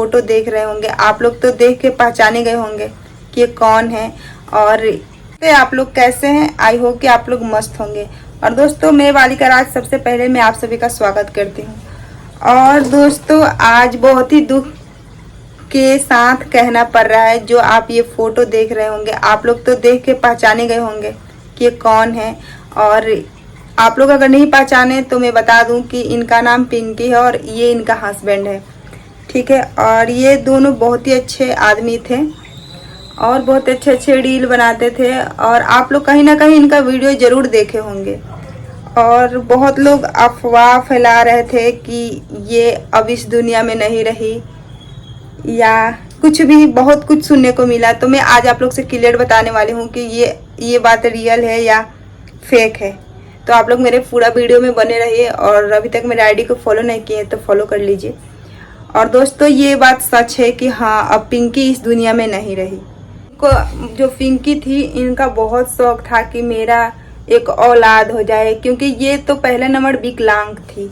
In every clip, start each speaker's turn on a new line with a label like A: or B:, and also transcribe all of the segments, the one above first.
A: Photo देख रहे होंगे, आप लोग तो देख के पहचाने गए होंगे कि ये कौन है और आप लोग कैसे हैं। आई होप कि आप लोग मस्त होंगे। और दोस्तों, मैं बालिका राज सबसे पहले मैं आप सभी का स्वागत करती हूँ। और दोस्तों, आज बहुत ही दुख के साथ कहना पड़ रहा है, जो आप ये फोटो देख रहे होंगे, आप लोग तो देख के पहचाने गए होंगे कि ये कौन है। और आप लोग अगर नहीं पहचाने तो मैं बता दूं कि इनका नाम पिंकी है और ये इनका हस्बैंड है, ठीक है। और ये दोनों बहुत ही अच्छे आदमी थे और बहुत अच्छे अच्छे रील बनाते थे और आप लोग कहीं ना कहीं इनका वीडियो जरूर देखे होंगे। और बहुत लोग अफवाह फैला रहे थे कि ये अब इस दुनिया में नहीं रही या कुछ भी, बहुत कुछ सुनने को मिला। तो मैं आज आप लोग से क्लियर बताने वाली हूँ कि ये बात रियल है या फेक है। तो आप लोग मेरे पूरा वीडियो में बने रहिए और अभी तक मेरे आईडी को फॉलो नहीं किए तो फॉलो कर लीजिए। और दोस्तों, ये बात सच है कि हाँ, अब पिंकी इस दुनिया में नहीं रही। जो पिंकी थी, इनका बहुत शौक था कि मेरा एक औलाद हो जाए, क्योंकि ये तो पहले नंबर विकलांग थी,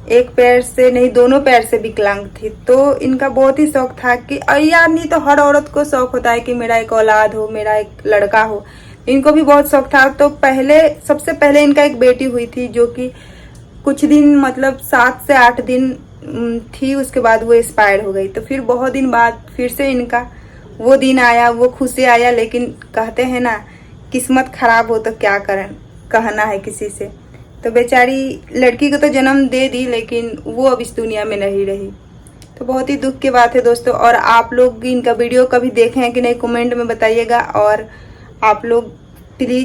A: एक पैर से नहीं दोनों पैर से विकलांग थी। तो इनका बहुत ही शौक था कि यार, नहीं तो हर औरत को शौक होता है कि मेरा एक औलाद हो, मेरा एक लड़का हो। इनको भी बहुत शौक था। तो सबसे पहले इनका एक बेटी हुई थी, जो कि कुछ दिन मतलब 7 से 8 दिन थी, उसके बाद वो एक्सपायर हो गई। तो फिर बहुत दिन बाद फिर से इनका वो दिन आया, वो खुशी आया। लेकिन कहते हैं ना, किस्मत खराब हो तो क्या करें, कहना है किसी से। तो बेचारी लड़की को तो जन्म दे दी, लेकिन वो अब इस दुनिया में नहीं रही। तो बहुत ही दुख की बात है दोस्तों। और आप लोग इनका वीडियो कभी देखे हैं कि नहीं, कमेंट में बताइएगा। और आप लोग प्लीज